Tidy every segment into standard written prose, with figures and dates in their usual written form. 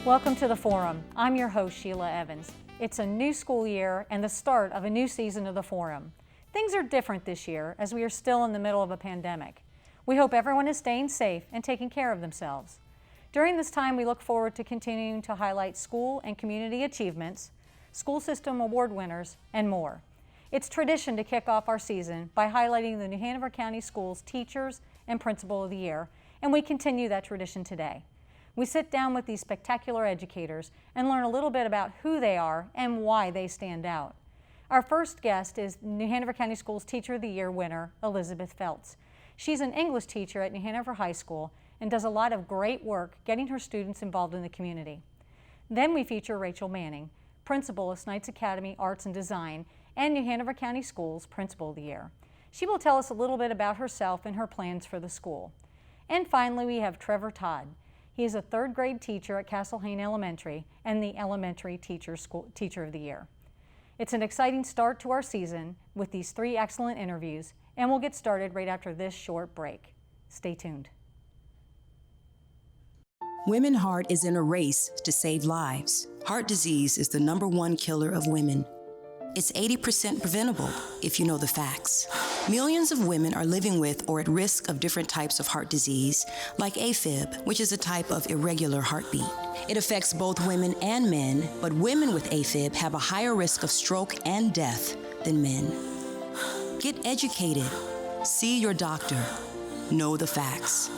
Welcome to the Forum. I'm your host, Sheila Evans. It's a new school year and the start of a new season of the Forum. Things are different this year as we are still in the middle of a pandemic. We hope everyone is staying safe and taking care of themselves. During this time, we look forward to continuing to highlight school and community achievements, school system award winners, and more. It's tradition to kick off our season by highlighting the New Hanover County Schools Teachers and Principal of the Year, and we continue that tradition today. We sit down with these spectacular educators and learn a little bit about who they are and why they stand out. Our first guest is New Hanover County Schools Teacher of the Year winner, Elizabeth Feltz. She's an English teacher at New Hanover High School and does a lot of great work getting her students involved in the community. Then we feature Rachel Manning, Principal of Snipes Academy Arts and Design and New Hanover County Schools Principal of the Year. She will tell us a little bit about herself and her plans for the school. And finally, we have Trevor Todd. He is a third grade teacher at Castle Hayne Elementary and the Elementary Teacher of the Year. It's an exciting start to our season with these three excellent interviews, and we'll get started right after this short break. Stay tuned. Women Heart is in a race to save lives. Heart disease is the #1 killer of women. It's 80% preventable if you know the facts. Millions of women are living with or at risk of different types of heart disease, like AFib, which is a type of irregular heartbeat. It affects both women and men, but women with AFib have a higher risk of stroke and death than men. Get educated. See your doctor. Know the facts.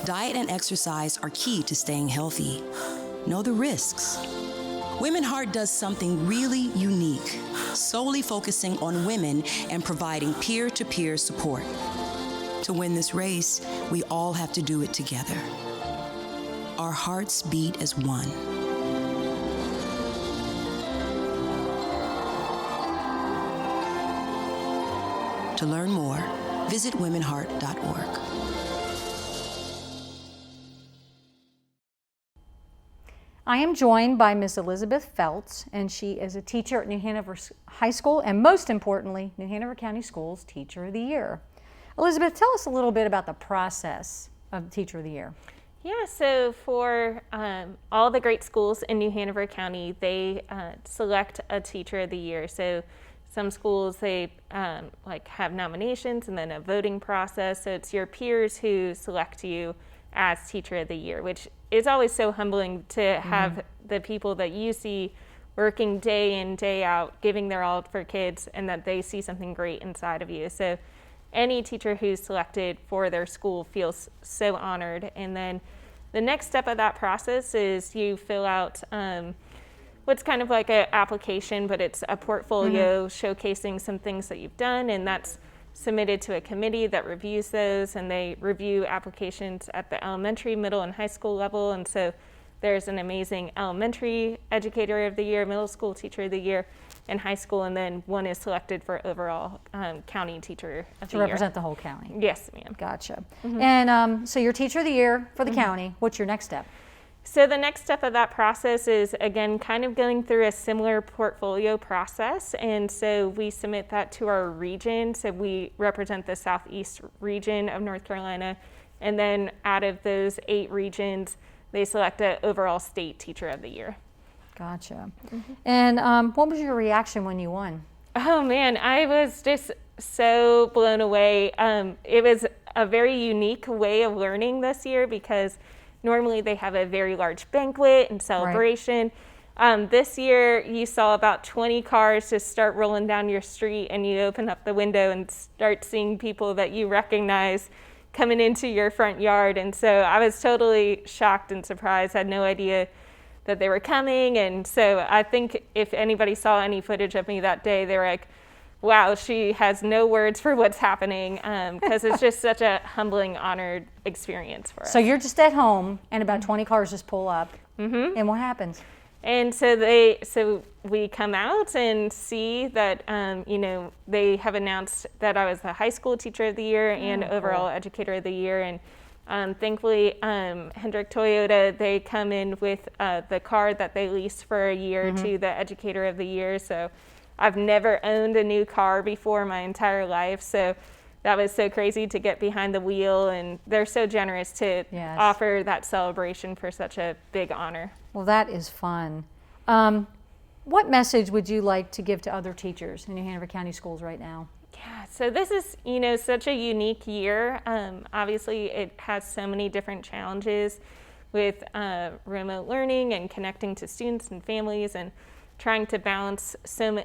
Diet and exercise are key to staying healthy. Know the risks. Women Heart does something really unique, solely focusing on women and providing peer-to-peer support. To win this race, we all have to do it together. Our hearts beat as one. To learn more, visit womenheart.org. I am joined by Ms. Elizabeth Feltz, and she is a teacher at New Hanover High School and, most importantly, New Hanover County Schools Teacher of the Year. Elizabeth, tell us a little bit about the process of Teacher of the Year. Yeah, so for all the great schools in New Hanover County, they select a Teacher of the Year. So some schools, they have nominations and then a voting process. So it's your peers who select you as Teacher of the Year, which is always so humbling to have the people that you see working day in, day out, giving their all for kids, and that they see something great inside of you. So any teacher who's selected for their school feels so honored. And then the next step of that process is you fill out what's kind of like an application, but it's a portfolio showcasing some things that you've done, and that's submitted to a committee that reviews those, and they review applications at the elementary, middle, and high school level. And so there's an amazing elementary educator of the year, middle school teacher of the year, and high school, and then one is selected for overall county teacher of the year. To represent the whole county. Yes, ma'am. Gotcha. And so you're Teacher of the Year for the county. What's your next step? So the next step of that process is, again, kind of going through a similar portfolio process. And so we submit that to our region. So we represent the Southeast region of North Carolina. And then out of those 8 regions, they select an overall state Teacher of the Year. Gotcha. And what was your reaction when you won? Oh, man, I was just so blown away. It was a very unique way of learning this year because normally they have a very large banquet and celebration. Right. This year you saw about 20 cars just start rolling down your street, and you open up the window and start seeing people that you recognize coming into your front yard. And so I was totally shocked and surprised, had no idea that they were coming. And so I think if anybody saw any footage of me that day, they were like, wow, she has no words for what's happening, because it's just such a humbling, honored experience for us. So you're just at home, and about 20 cars just pull up, and what happens? And so we come out and see that, they have announced that I was the high school Teacher of the Year and overall Educator of the Year. And thankfully, Hendrick Toyota, they come in with the car that they lease for a year to the Educator of the Year. So I've never owned a new car before my entire life. So that was so crazy to get behind the wheel, and they're so generous to offer that celebration for such a big honor. Well, that is fun. What message would you like to give to other teachers in New Hanover County Schools right now? Yeah, so this is, such a unique year. Obviously, it has so many different challenges with remote learning and connecting to students and families and trying to balance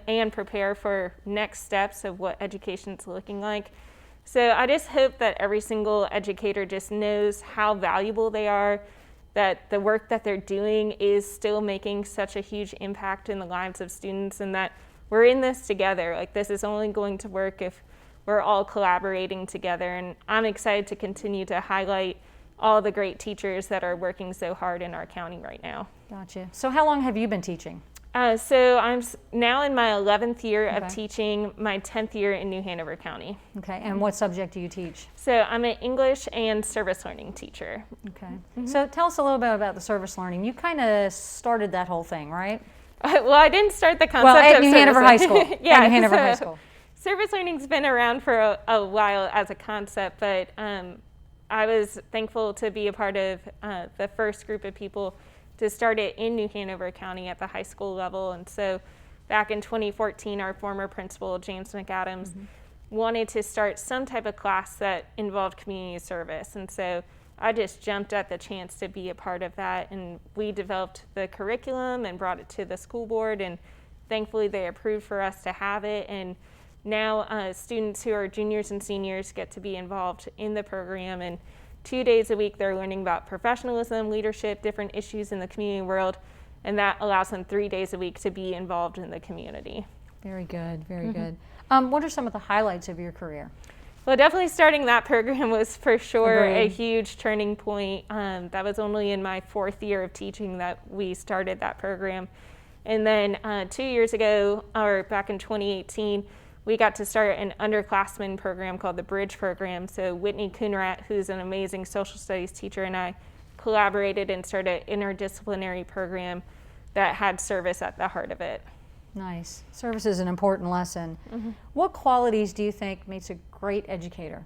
and prepare for next steps of what education's looking like. So I just hope that every single educator just knows how valuable they are, that the work that they're doing is still making such a huge impact in the lives of students, and that we're in this together. Like, this is only going to work if we're all collaborating together. And I'm excited to continue to highlight all the great teachers that are working so hard in our county right now. Gotcha. So how long have you been teaching? So I'm now in my 11th year of teaching, my 10th year in New Hanover County. Okay, and what subject do you teach? So I'm an English and service learning teacher. Okay, so tell us a little bit about the service learning. You kind of started that whole thing, right? Well, I didn't start the concept at of New Hanover High School. Yeah, at New Hanover High School. Service learning's been around for a while as a concept, but I was thankful to be a part of the first group of people to start it in New Hanover County at the high school level. And so back in 2014, our former principal, James McAdams, wanted to start some type of class that involved community service. And so I just jumped at the chance to be a part of that. And we developed the curriculum and brought it to the school board. And thankfully, they approved for us to have it. And now students who are juniors and seniors get to be involved in the program. And 2 days a week, they're learning about professionalism, leadership, different issues in the community world, and that allows them 3 days a week to be involved in the community. Very good, very good. What are some of the highlights of your career? Well, definitely starting that program was for sure a huge turning point. That was only in my 4th year of teaching that we started that program. And then 2 years ago, or back in 2018, we got to start an underclassmen program called the Bridge Program. So Whitney Coonrat, who's an amazing social studies teacher, and I collaborated and started an interdisciplinary program that had service at the heart of it. Nice. Service is an important lesson. What qualities do you think makes a great educator?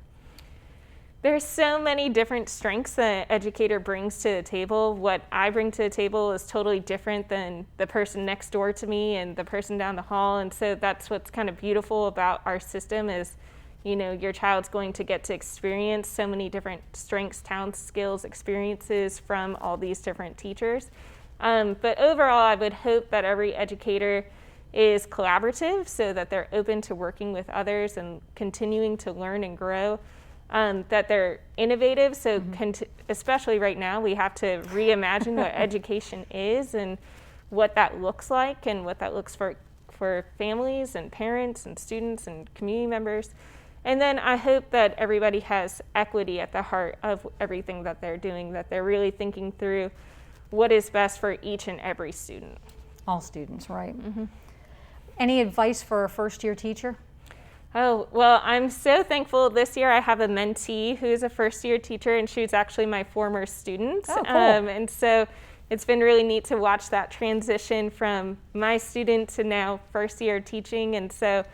There's so many different strengths that an educator brings to the table. What I bring to the table is totally different than the person next door to me and the person down the hall. And so that's what's kind of beautiful about our system is, your child's going to get to experience so many different strengths, talents, skills, experiences from all these different teachers. But overall, I would hope that every educator is collaborative so that they're open to working with others and continuing to learn and grow. That they're innovative, so especially right now, we have to reimagine what education is and what that looks like and what that looks for families and parents and students and community members. And then I hope that everybody has equity at the heart of everything that they're doing, that they're really thinking through what is best for each and every student. All students, right. Any advice for a first-year teacher? Oh, well, I'm so thankful. This year I have a mentee who's a first-year teacher, and she's actually my former student. Oh, cool. And so it's been really neat to watch that transition from my student to now first-year teaching. And so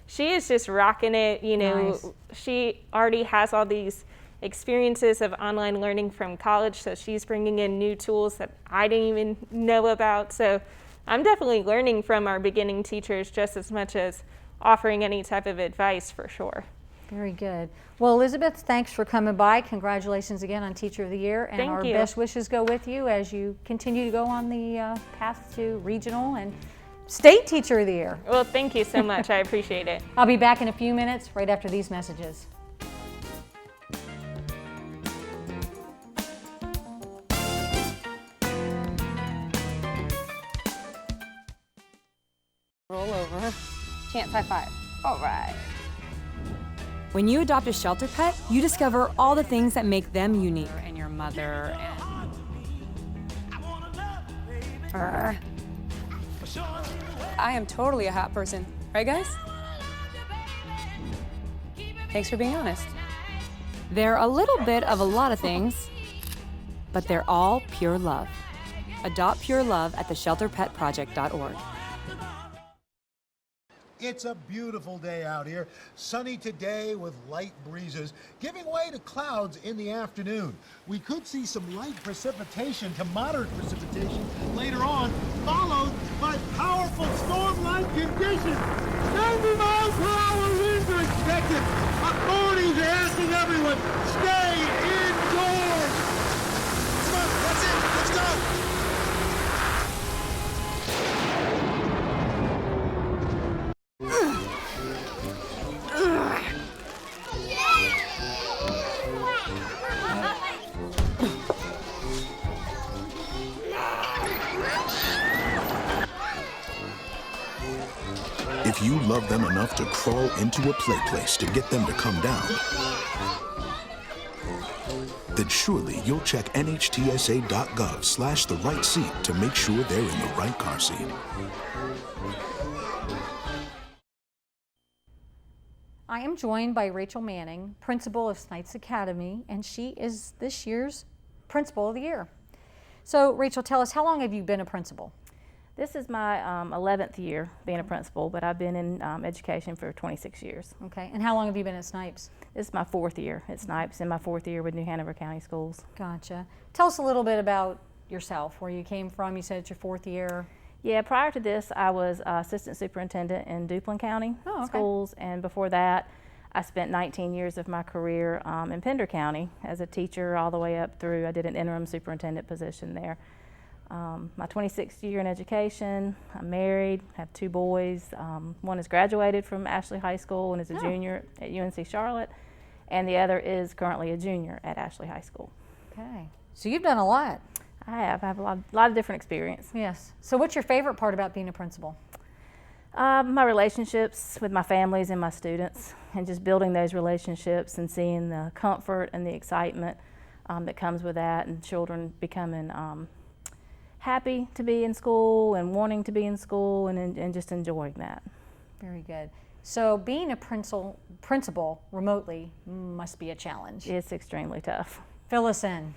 she is just rocking it. Nice. She already has all these experiences of online learning from college, so she's bringing in new tools that I didn't even know about. So I'm definitely learning from our beginning teachers just as much as offering any type of advice, for sure. Very good. Well, Elizabeth, thanks for coming by. Congratulations again on Teacher of the Year. And Thank our you. best wishes go with you as you continue to go on the path to regional and state Teacher of the Year. Well, thank you so much. I appreciate it. I'll be back in a few minutes right after these messages. Roll over. Chance high five. All right. When you adopt a shelter pet, you discover all the things that make them unique. And your mother and... I am totally a hot person. Right, guys? Thanks for being honest. They're a little bit of a lot of things, but they're all pure love. Adopt pure love at theshelterpetproject.org. It's a beautiful day out here. Sunny today with light breezes, giving way to clouds in the afternoon. We could see some light precipitation to moderate precipitation later on, followed by powerful storm-like conditions. 90 miles per hour winds are expected. Authorities are asking everyone, stay indoors. Come on, that's it. Let's go. If you love them enough to crawl into a play place to get them to come down, then surely you'll check NHTSA.gov/the right seat to make sure they're in the right car seat. I am joined by Rachel Manning, principal of Snipes Academy, and she is this year's Principal of the Year. So Rachel, tell us, how long have you been a principal? This is my 11th year being a principal, but I've been in education for 26 years. Okay, and how long have you been at Snipes? This is my 4th year at Snipes and my 4th year with New Hanover County Schools. Gotcha. Tell us a little bit about yourself, where you came from. You said it's your 4th year. Yeah, prior to this, I was assistant superintendent in Duplin County Schools, and before that, I spent 19 years of my career in Pender County as a teacher all the way up through. I did an interim superintendent position there. My 26th year in education, I'm married, have 2 boys. One has graduated from Ashley High School and is a junior at UNC Charlotte, and the other is currently a junior at Ashley High School. Okay, so you've done a lot. I have a lot of different experience. Yes. So what's your favorite part about being a principal? My relationships with my families and my students, and just building those relationships and seeing the comfort and the excitement that comes with that, and children becoming happy to be in school and wanting to be in school and just enjoying that. Very good. So being a principal remotely must be a challenge. It's extremely tough. Fill us in.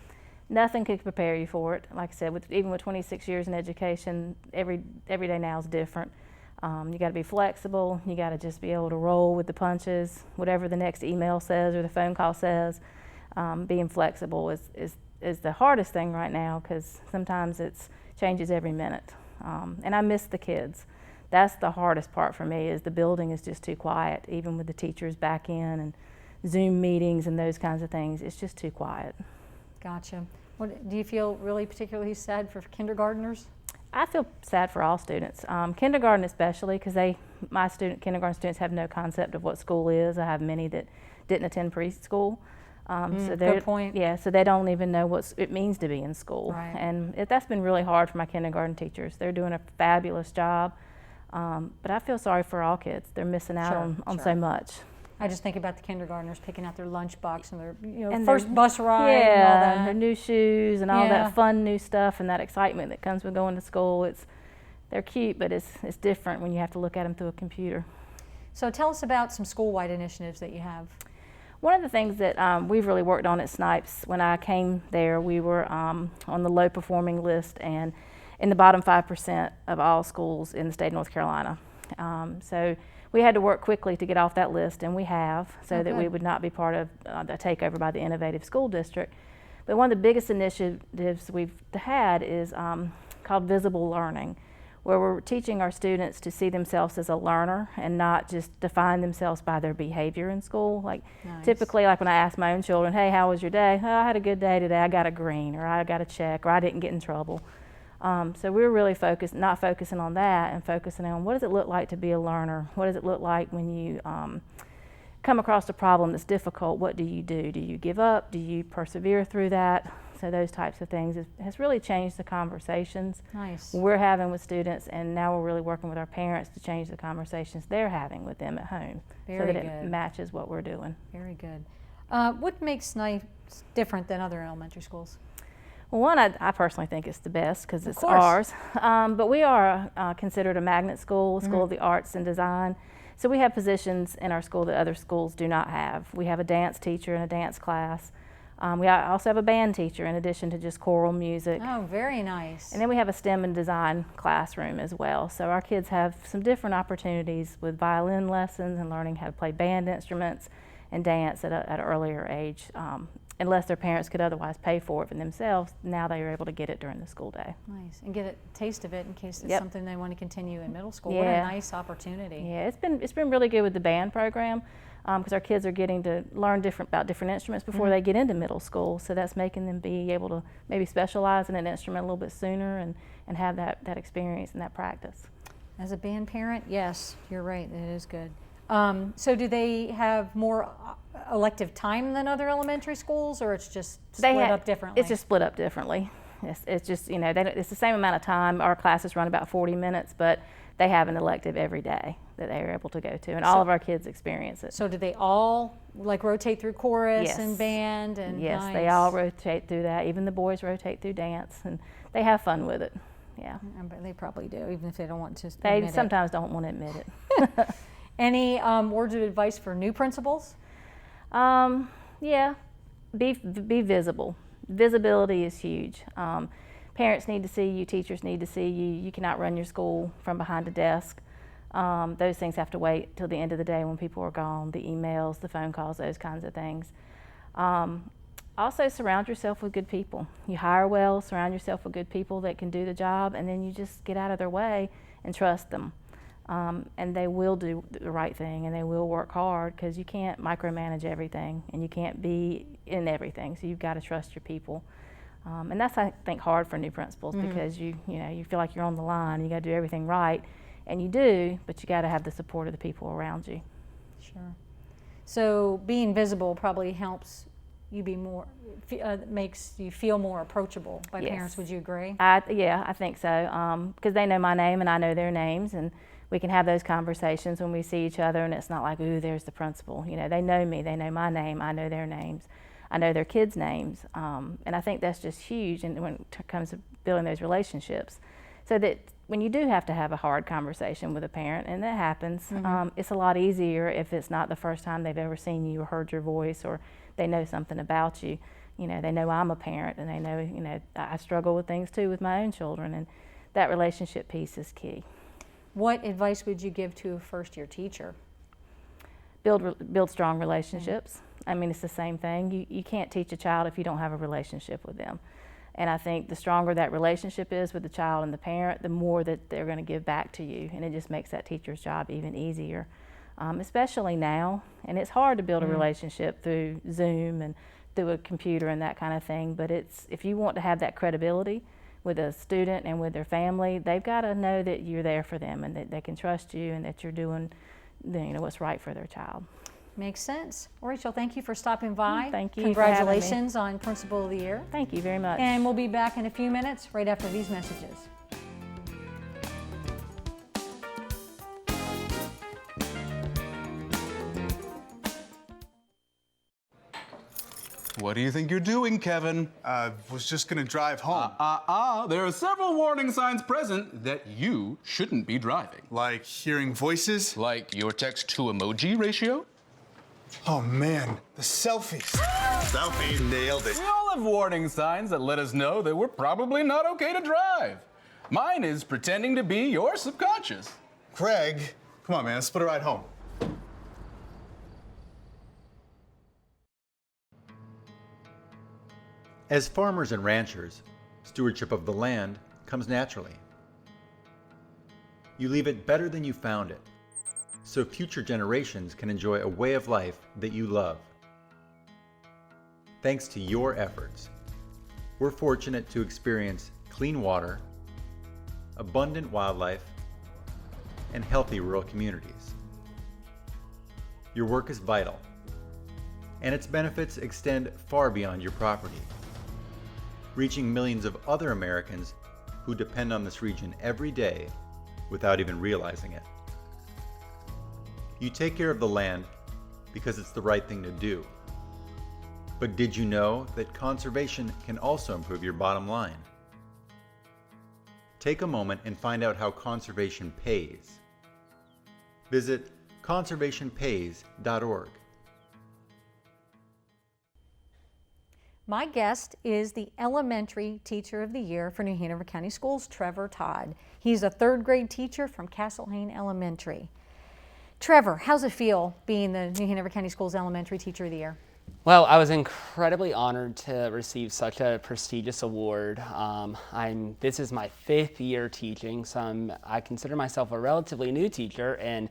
Nothing could prepare you for it. Like I said, even with 26 years in education, every day now is different. You got to be flexible. You got to just be able to roll with the punches. Whatever the next email says or the phone call says, being flexible is the hardest thing right now, because sometimes it changes every minute. And I miss the kids. That's the hardest part for me, is the building is just too quiet, even with the teachers back in and Zoom meetings and those kinds of things. It's just too quiet. Gotcha. Do you feel really particularly sad for kindergartners? I feel sad for all students, kindergarten especially, because my kindergarten students have no concept of what school is. I have many that didn't attend preschool. So good point. Yeah, so they don't even know what it means to be in school. Right. And that's been really hard for my kindergarten teachers. They're doing a fabulous job, but I feel sorry for all kids. They're missing out on so much. I just think about the kindergartners picking out their lunchbox and their And first bus ride and and all that. and their new shoes and all that fun new stuff and that excitement that comes with going to school. They're cute, but it's different when you have to look at them through a computer. So tell us about some school-wide initiatives that you have. One of the things that we've really worked on at Snipes, when I came there, we were on the low performing list and in the bottom 5% of all schools in the state of North Carolina. So we had to work quickly to get off that list, and we have, so that we would not be part of the takeover by the Innovative School District. But one of the biggest initiatives we've had is called Visible Learning, where we're teaching our students to see themselves as a learner and not just define themselves by their behavior in school. Like typically, like when I ask my own children, hey, how was your day? Oh, I had a good day today. I got a green, or I got a check, or I didn't get in trouble. So we're really not focusing on that, and focusing on what does it look like to be a learner? What does it look like when you come across a problem that's difficult? What do you do? Do you give up? Do you persevere through that? So those types of things has really changed the conversations we're having with students, and now we're really working with our parents to change the conversations they're having with them at home, so that it matches what we're doing. Very good. What makes Snipes different than other elementary schools? Well, one, I personally think it's the best because it's ours, but we are considered a magnet school, School of the Arts and Design. So we have positions in our school that other schools do not have. We have a dance teacher and a dance class. We also have a band teacher in addition to just choral music. Oh, very nice. And then we have a STEM and design classroom as well. So our kids have some different opportunities with violin lessons and learning how to play band instruments and dance at an earlier age. Unless their parents could otherwise pay for it for themselves, now they are able to get it during the school day. Nice, and get a taste of it in case it's Yep. something they want to continue in middle school. Yeah. What a nice opportunity. Yeah, it's been really good with the band program because our kids are getting to learn about different instruments before they get into middle school. So that's making them be able to maybe specialize in an instrument a little bit sooner and have that experience and that practice. As a band parent, yes, you're right, it is good. So do they have more elective time than other elementary schools, or it's just split up differently? It's just split up differently. It's just, it's the same amount of time. Our classes run about 40 minutes, but they have an elective every day that they are able to go to, and all of our kids experience it. So do they all rotate through chorus Yes. and band? And Yes, nice. they all rotate through that. Even the boys rotate through dance, and they have fun with it. Yeah. They probably do, even if they don't want to They admit it. sometimes don't want to admit it. Any words of advice for new principals? Yeah, be visible. Visibility is huge. Parents need to see you, teachers need to see you. You cannot run your school from behind a desk. Those things have to wait till the end of the day when people are gone, the emails, the phone calls, those kinds of things. Also surround yourself with good people. You hire well, surround yourself with good people that can do the job, and then you just get out of their way and trust them. And they will do the right thing, and they will work hard, because you can't micromanage everything and you can't be in everything, so you've got to trust your people. And that's, I think, hard for new principals, because you feel like you're on the line, you got to do everything right, and you do, but you got to have the support of the people around you. Sure. So being visible probably helps you be more, makes you feel more approachable by Yes. parents. Would you agree? Yeah, I think so, because they know my name and I know their names, and we can have those conversations when we see each other, and it's not like, ooh, there's the principal. They know me, they know my name, I know their names, I know their kids' names, and I think that's just huge. And when it comes to building those relationships, so that when you do have to have a hard conversation with a parent, and that happens, it's a lot easier if it's not the first time they've ever seen you or heard your voice, or they know something about you. They know I'm a parent, and they know, I struggle with things too with my own children, and that relationship piece is key. What advice would you give to a first-year teacher? Build strong relationships. I mean, it's the same thing. You can't teach a child if you don't have a relationship with them. And I think the stronger that relationship is with the child and the parent, the more that they're going to give back to you, and it just makes that teacher's job even easier, especially now. And it's hard to build a relationship through Zoom and through a computer and that kind of thing, but if you want to have that credibility with a student and with their family, they've got to know that you're there for them, and that they can trust you, and that you're doing what's right for their child. Makes sense. Rachel, thank you for stopping by. Thank you for having me. Congratulations on Principal of the Year. Thank you very much. And we'll be back in a few minutes right after these messages. What do you think you're doing, Kevin? Was just gonna drive home. There are several warning signs present that you shouldn't be driving. Like hearing voices? Like your text-to-emoji ratio? Oh man, the selfies. Selfie, nailed it. We all have warning signs that let us know that we're probably not okay to drive. Mine is pretending to be your subconscious. Craig, come on man, let's put a ride home. As farmers and ranchers, stewardship of the land comes naturally. You leave it better than you found it, so future generations can enjoy a way of life that you love. Thanks to your efforts, we're fortunate to experience clean water, abundant wildlife, and healthy rural communities. Your work is vital, and its benefits extend far beyond your property, reaching millions of other Americans who depend on this region every day without even realizing it. You take care of the land because it's the right thing to do. But did you know that conservation can also improve your bottom line? Take a moment and find out how conservation pays. Visit conservationpays.org. My guest is the Elementary Teacher of the Year for New Hanover County Schools, Trevor Todd. He's a 3rd grade teacher from Castlehain Elementary. Trevor, how's it feel being the New Hanover County Schools Elementary Teacher of the Year? Well, I was incredibly honored to receive such a prestigious award. This is my 5th year teaching, so I consider myself a relatively new teacher, and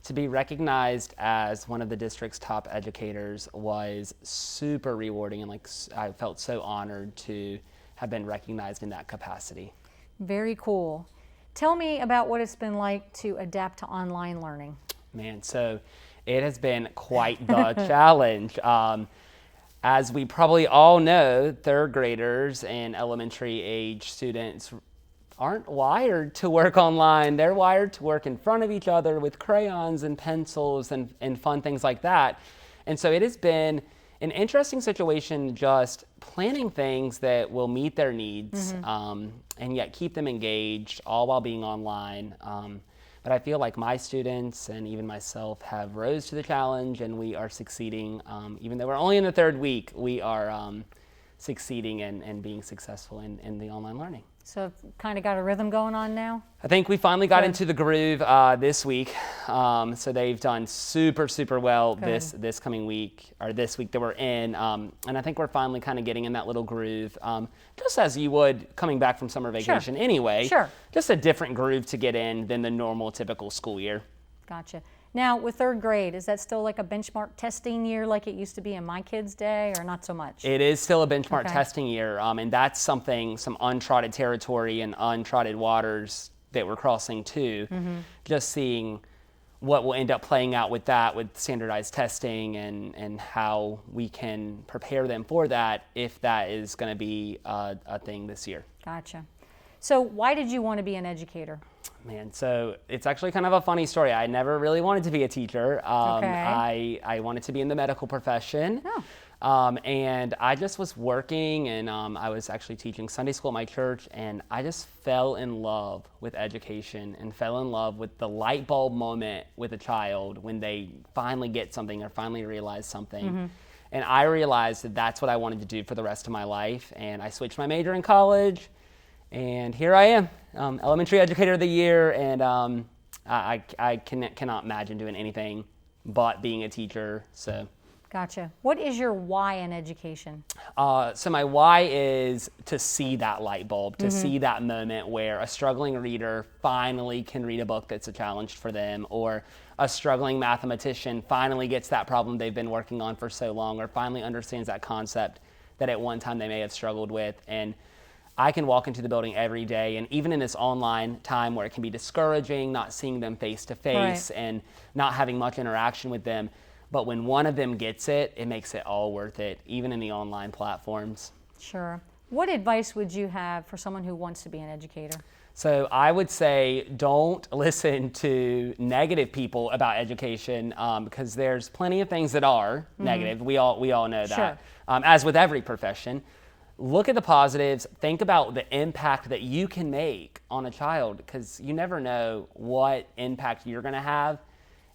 to be recognized as one of the district's top educators was super rewarding, and I felt so honored to have been recognized in that capacity. Very cool. Tell me about what it's been like to adapt to online learning. Man, so it has been quite the challenge. As we probably all know, 3rd graders and elementary age students aren't wired to work online. They're wired to work in front of each other with crayons and pencils and fun things like that. And so it has been an interesting situation just planning things that will meet their needs and yet keep them engaged, all while being online. But I feel like my students and even myself have rose to the challenge, and we are succeeding. Even though we're only in the 3rd week, we are succeeding and being successful in the online learning. So kind of got a rhythm going on now? I think we finally got into the groove this week. So they've done super, super well this coming week, or this week that we're in. And I think we're finally kind of getting in that little groove, just as you would coming back from summer vacation anyway. Sure. Just a different groove to get in than the normal typical school year. Gotcha. Now with 3rd grade, is that still like a benchmark testing year like it used to be in my kids' day, or not so much? It is still a benchmark testing year, and that's some uncharted territory and uncharted waters that we're crossing too. Just seeing what will end up playing out with that, with standardized testing, and how we can prepare them for that if that is going to be a thing this year. Gotcha. So why did you want to be an educator? Man, so it's actually kind of a funny story. I never really wanted to be a teacher. I wanted to be in the medical profession. And I just was working, and I was actually teaching Sunday school at my church, and I just fell in love with education and fell in love with the light bulb moment with a child when they finally get something or finally realize something. And I realized that that's what I wanted to do for the rest of my life, and I switched my major in college. And here I am, Elementary Educator of the Year, and I cannot imagine doing anything but being a teacher. So, gotcha. What is your why in education? So my why is to see that light bulb, to see that moment where a struggling reader finally can read a book that's a challenge for them, or a struggling mathematician finally gets that problem they've been working on for so long, or finally understands that concept that at one time they may have struggled with. And I can walk into the building every day, and even in this online time where it can be discouraging, not seeing them face to face and not having much interaction with them, but when one of them gets it, it makes it all worth it, even in the online platforms. Sure. What advice would you have for someone who wants to be an educator? So I would say don't listen to negative people about education, because there's plenty of things that are negative. We all know that, as with every profession. Look at the positives. Think about the impact that you can make on a child, because you never know what impact you're going to have.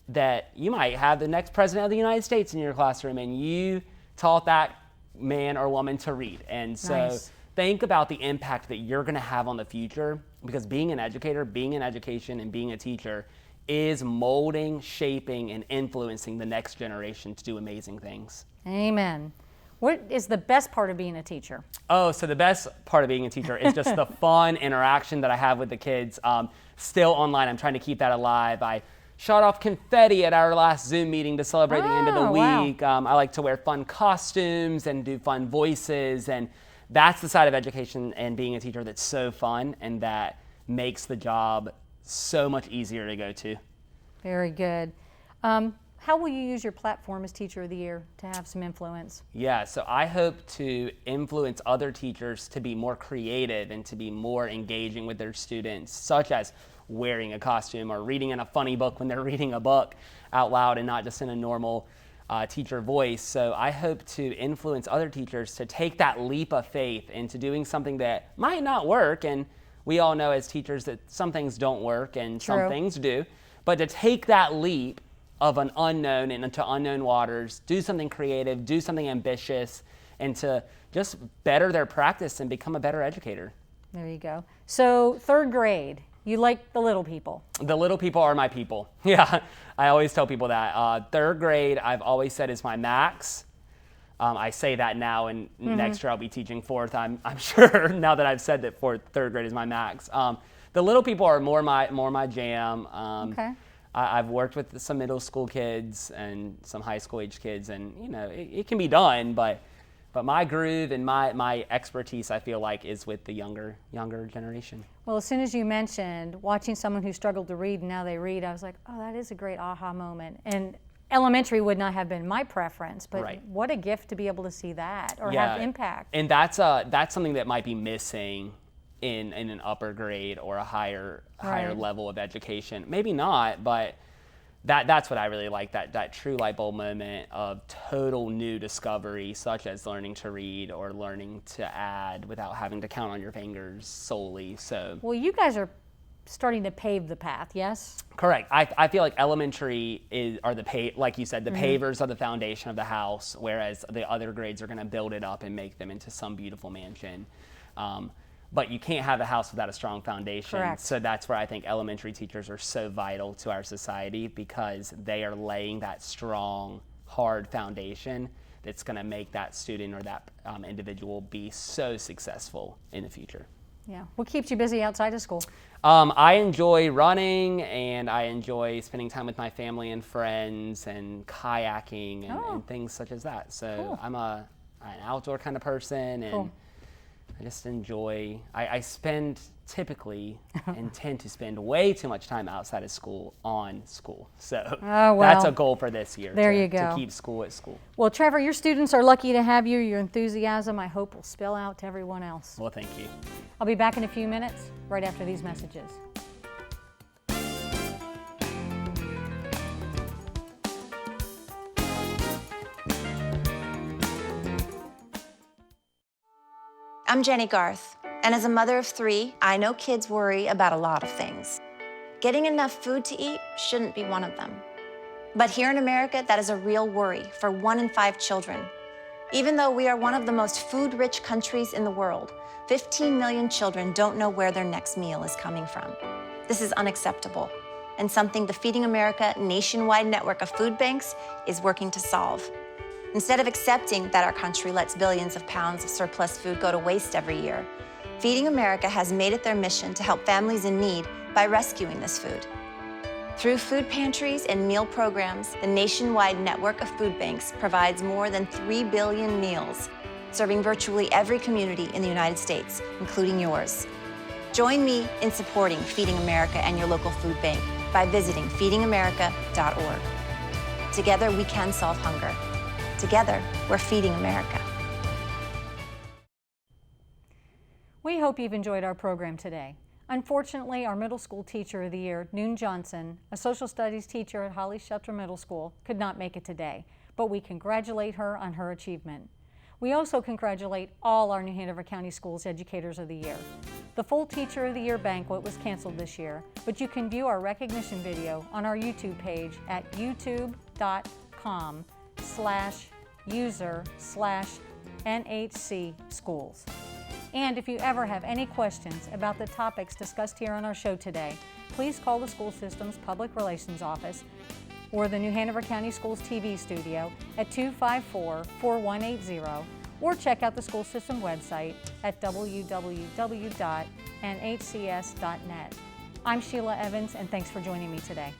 That you might have the next president of the United States in your classroom, and you taught that man or woman to read. And so think about the impact that you're going to have on the future, because being an educator, being in education, and being a teacher is molding, shaping, and influencing the next generation to do amazing things. Amen. What is the best part of being a teacher? Oh, so the best part of being a teacher is just the fun interaction that I have with the kids. Still online, I'm trying to keep that alive. I shot off confetti at our last Zoom meeting to celebrate the end of the week. I like to wear fun costumes and do fun voices, and that's the side of education and being a teacher that's so fun and that makes the job so much easier to go to. Very good. How will you use your platform as Teacher of the Year to have some influence? Yeah, so I hope to influence other teachers to be more creative and to be more engaging with their students, such as wearing a costume or reading in a funny book when they're reading a book out loud and not just in a normal teacher voice. So I hope to influence other teachers to take that leap of faith into doing something that might not work. And we all know as teachers that some things don't work and some things do. But to take that leap of an unknown and into unknown waters, do something creative, do something ambitious, and to just better their practice and become a better educator. There you go. So 3rd grade, you like the little people. The little people are my people. Yeah, I always tell people that. 3rd grade, I've always said is my max. I say that now, and next year I'll be teaching 4th. I'm sure now that I've said that 3rd grade is my max. The little people are more my jam. Okay. I've worked with some middle school kids and some high school age kids, and you know it can be done, but my groove and my expertise, I feel like, is with the younger generation. Well, as soon as you mentioned watching someone who struggled to read and now they read, I was like, oh, that is a great aha moment. And elementary would not have been my preference, but right. What a gift to be able to see that or Yeah. have impact. And that's something that might be missing in an upper grade or a higher Right. level of education. Maybe not, but that's what I really like, that true light bulb moment of total new discovery, such as learning to read or learning to add without having to count on your fingers solely. So Well, you guys are starting to pave the path, yes? correct. I feel like elementary are like you said, the pavers are the foundation of the house, whereas the other grades are going to build it up and make them into some beautiful mansion. But you can't have a house without a strong foundation. Correct. So that's where I think elementary teachers are so vital to our society, because they are laying that strong, hard foundation that's going to make that student or that individual be so successful in the future. Yeah. What keeps you busy outside of school? I enjoy running, and I enjoy spending time with my family and friends and kayaking and things such as that. So Cool. I'm an outdoor kind of person, and Cool. I just enjoy, I spend typically and tend to spend way too much time outside of school on school. So Oh, well, that's a goal for this year. there to, you go. To keep school at school. Well, Trevor, your students are lucky to have you. Your enthusiasm, I hope, will spill out to everyone else. Well, thank you. I'll be back in a few minutes, right after these messages. I'm Jenny Garth, and as a mother of 3, I know kids worry about a lot of things. Getting enough food to eat shouldn't be one of them. But here in America, that is a real worry for 1 in 5 children. Even though we are one of the most food-rich countries in the world, 15 million children don't know where their next meal is coming from. This is unacceptable, and something the Feeding America nationwide network of food banks is working to solve. Instead of accepting that our country lets billions of pounds of surplus food go to waste every year, Feeding America has made it their mission to help families in need by rescuing this food. Through food pantries and meal programs, the nationwide network of food banks provides more than 3 billion meals, serving virtually every community in the United States, including yours. Join me in supporting Feeding America and your local food bank by visiting feedingamerica.org. Together, we can solve hunger. Together, we're feeding America. We hope you've enjoyed our program today. Unfortunately, our middle school teacher of the year, Noon Johnson, a social studies teacher at Holly Shelter Middle School, could not make it today, but we congratulate her on her achievement. We also congratulate all our New Hanover County Schools Educators of the Year. The full Teacher of the Year banquet was canceled this year, but you can view our recognition video on our YouTube page at youtube.com/user/NHC Schools. And if you ever have any questions about the topics discussed here on our show today, please call the school system's Public Relations Office or the New Hanover County Schools TV studio at 254-4180, or check out the school system website at www.nhcs.net. I'm Sheila Evans, and thanks for joining me today.